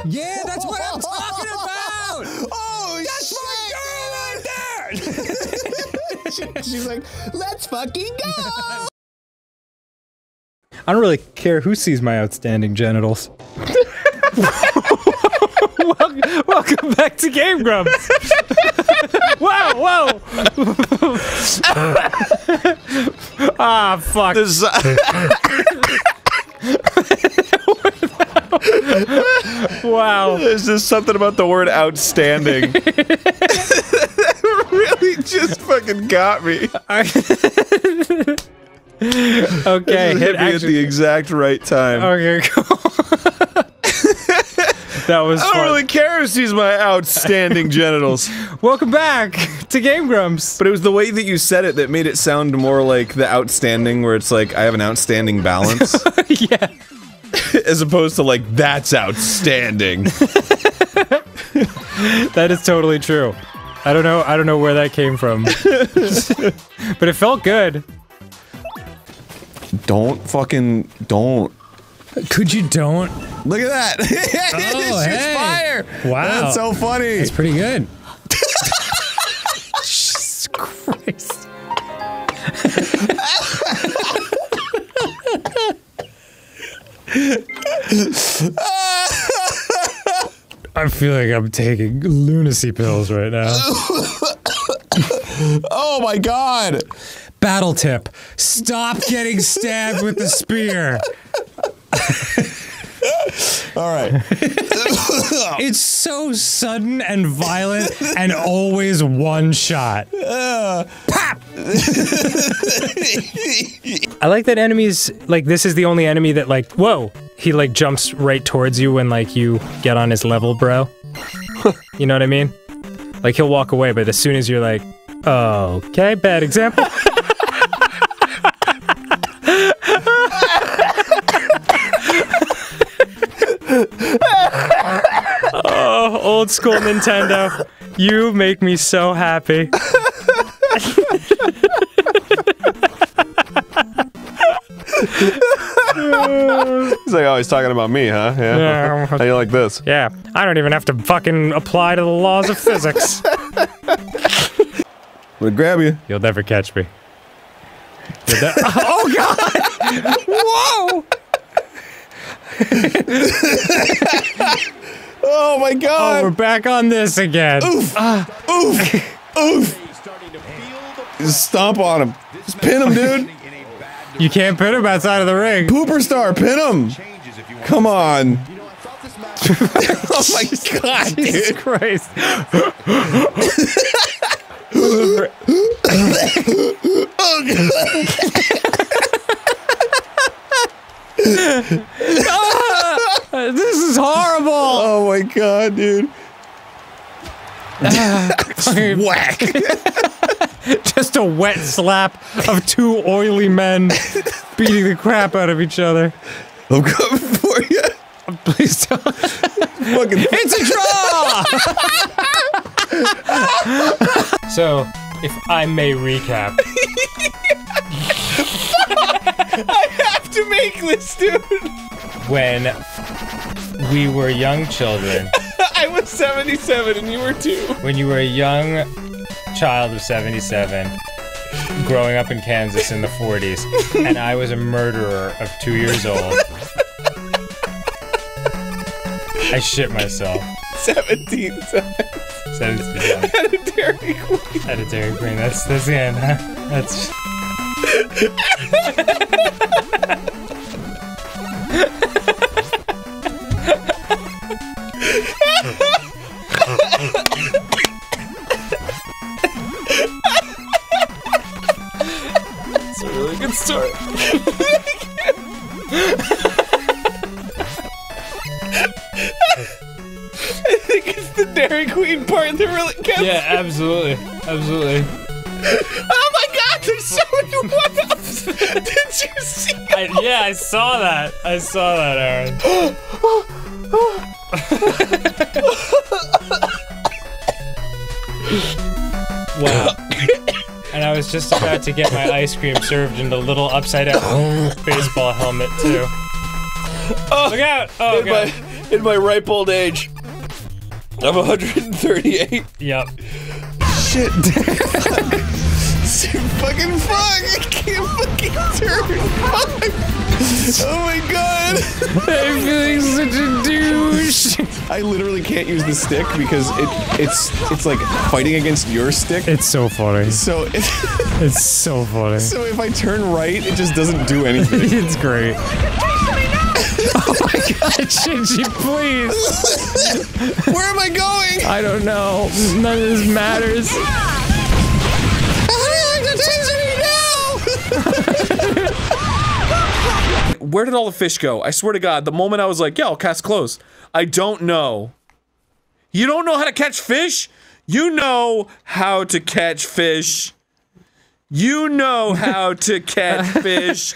Yeah, that's what I'm talking about! Oh, That's my girl right there! She's like, let's fucking go! I don't really care who sees my outstanding genitals. Welcome back to Game Grumps. Whoa! Ah, fuck. Wow. There's just something about the word outstanding. That really just fucking got me. Okay, hit at the exact right time. Okay, cool. That was I don't really care who sees my outstanding genitals. Welcome back to Game Grumps. But it was the way that you said it that made it sound more like the outstanding, where it's like, I have an outstanding balance. Yeah. As opposed to like, that's outstanding. That is totally true. I don't know where that came from. But it felt good. Don't. Could you don't? Look at that! Oh, It's hey. fire! Wow. That's so funny! That's pretty good. Jesus Christ. I feel like I'm taking lunacy pills right now. Oh my god! Battle tip. Stop getting stabbed with the spear. Alright. It's so sudden and violent and always one shot. Pop! I like that enemies, like, this is the only enemy that, like, whoa! He, like, jumps right towards you when, like, you get on his level, bro. You know what I mean? Like, he'll walk away, but as soon as you're like, oh, okay, bad example. Oh, old school Nintendo. You make me so happy. He's like, oh, he's talking about me, huh? Yeah. How you like this? Yeah, I don't even have to fucking apply to the laws of physics. I'm gonna grab you. You'll never catch me. Oh god! Whoa! Oh my god! Oh, we're back on this again. Oof! Oof! Oof! Just stomp on him. Just pin him, dude. You can't put him outside of the ring. Pooper star, pin him. Come on. Oh my god, Jesus dude. Christ. This is horrible. Oh my god, dude. Whack. Just a wet slap of two oily men beating the crap out of each other. I'm coming for you. Please don't. Fucking It's a draw! So, if I may recap. I have to make this, dude. When we were young children. I was 77 and you were 2. When you were a young child of 77, growing up in Kansas in the 40s, and I was a murderer of 2 years old. I shit myself. 17 times. 17 times. At a Dairy Queen. At a Dairy Queen. That's the end, huh? That's... It's a really good story. I think it's the Dairy Queen part that really gets Yeah, absolutely. Absolutely. Oh my god, there's so many one-ups! Did you see it? Yeah, I saw that. I saw that, Aaron. Wow. And I was just about to get my ice cream served in the little upside-down baseball helmet, too. Oh, look out! Oh, God. in my ripe old age. I'm 138. Yep. Shit. Fucking fuck! I can't fucking turn. Fuck. Oh my god! I'm feeling such a douche. I literally can't use the stick because it's like fighting against your stick. It's so funny. So It's so funny. so if I turn right, it just doesn't do anything. It's great. Oh my god, Shinji, please! Where am I going? I don't know. None of this matters. Where did all the fish go? I swear to God, the moment I was like, yeah, I'll cast close. I don't know. You don't know how to catch fish? You know how to catch fish. You know how to catch fish.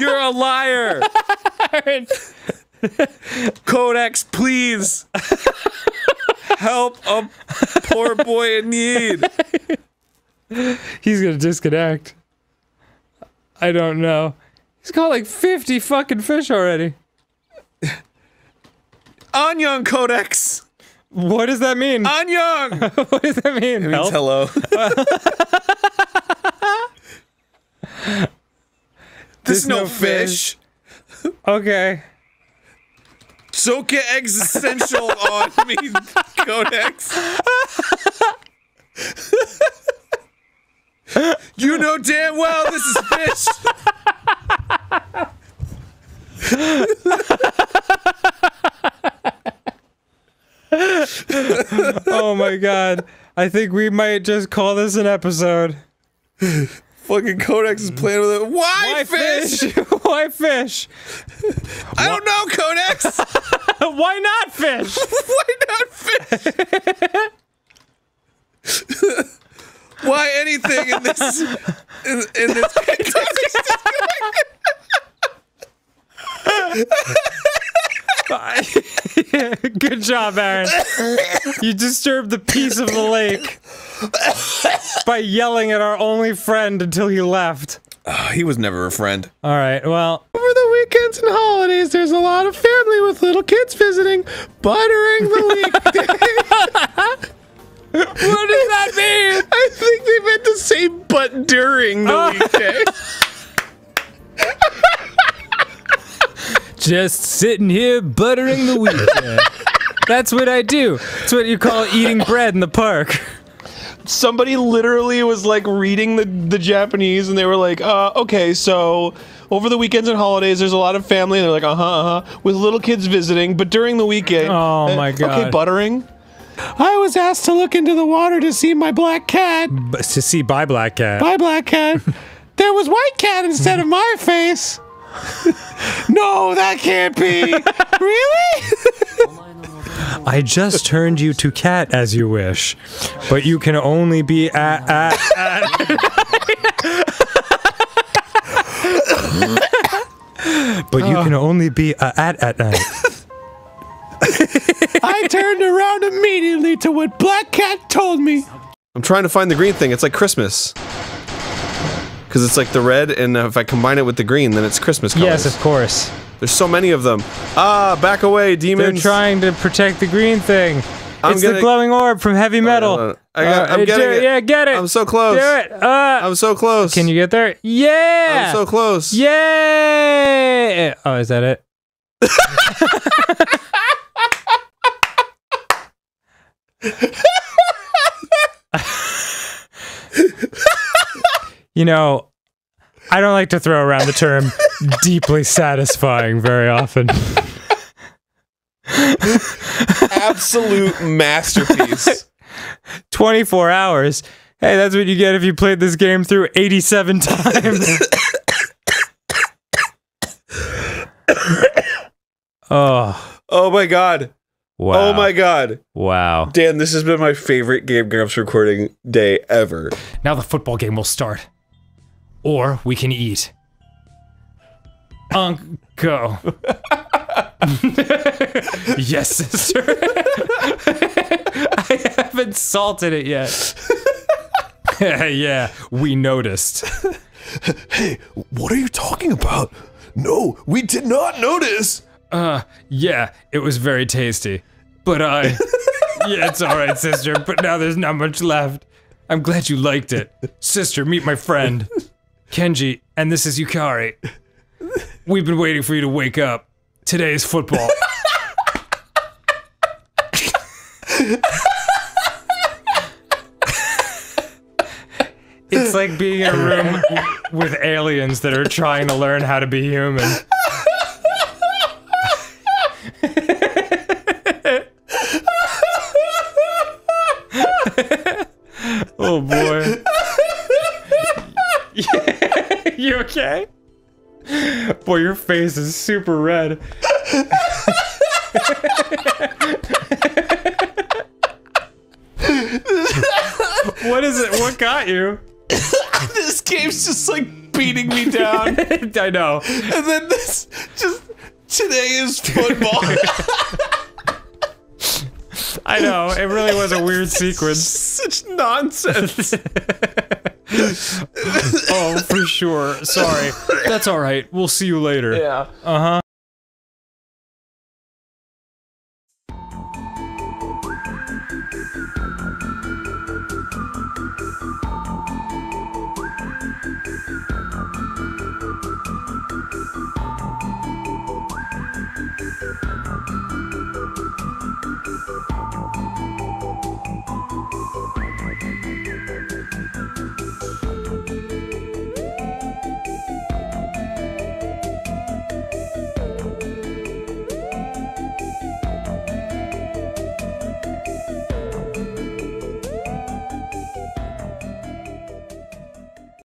You're a liar. Codex, please. Help a poor boy in need. He's gonna disconnect. I don't know. He's caught like 50 fucking fish already. Annyeong, Codex. What does that mean? Annyeong. What does that mean? It means hello. There's no fish. Okay. So get existential on me, Codex. You know damn well this is fish. Oh my god. I think we might just call this an episode. Fucking Codex is playing with it. Why fish? Why fish? I don't know, Codex. Why not fish? Why not fish? Why anything in this in this Good job, Aaron. You disturbed the peace of the lake by yelling at our only friend until he left. He was never a friend. All right, well. Over the weekends and holidays, there's a lot of family with little kids visiting, buttering the weekday. What does that mean? I think they meant to say but during the weekday. Just sitting here buttering the weekend. That's what I do. That's what you call eating bread in the park. Somebody literally was like reading the Japanese and they were like, okay, so over the weekends and holidays there's a lot of family, and they're like, with little kids visiting, but during the weekend, oh my god. Okay, buttering. I was asked to look into the water to see my black cat. To see by black cat. By black cat. There was white cat instead of my face. No, that can't be. Really? I just turned you to cat as you wish, but you can only be at. But you can only be at night. I turned around immediately to what Black Cat told me. I'm trying to find the green thing. It's like Christmas. Because it's like the red, and if I combine it with the green, then it's Christmas colors. Yes, of course. There's so many of them. Ah, back away, demons. They're trying to protect the green thing. It's the glowing orb from heavy metal. I'm getting it. Yeah, get it. I'm so close. Do it. I'm so close. Can you get there? Yeah. I'm so close. Yay! Oh, is that it? You know, I don't like to throw around the term deeply satisfying very often. Absolute masterpiece. 24 hours. Hey, that's what you get if you played this game through 87 times. Oh my god. Wow. Oh my god. Wow. Dan, this has been my favorite Game Grumps recording day ever. Now the football game will start. Or we can eat. Go. Yes, sister. I haven't salted it yet. Yeah, we noticed. Hey, what are you talking about? No, we did not notice. Yeah, it was very tasty. But yeah, it's alright, sister, but now there's not much left. I'm glad you liked it. Sister, meet my friend, Kenji, and this is Yukari. We've been waiting for you to wake up. Today is football. It's like being in a room with aliens that are trying to learn how to be human. Oh boy. You okay? Boy, your face is super red. What is it? What got you? This game's just like beating me down. I know. And then this just today is football. I know. It really was a weird sequence. Such nonsense. Oh, for sure. Sorry. That's all right. We'll see you later. Yeah. Uh-huh.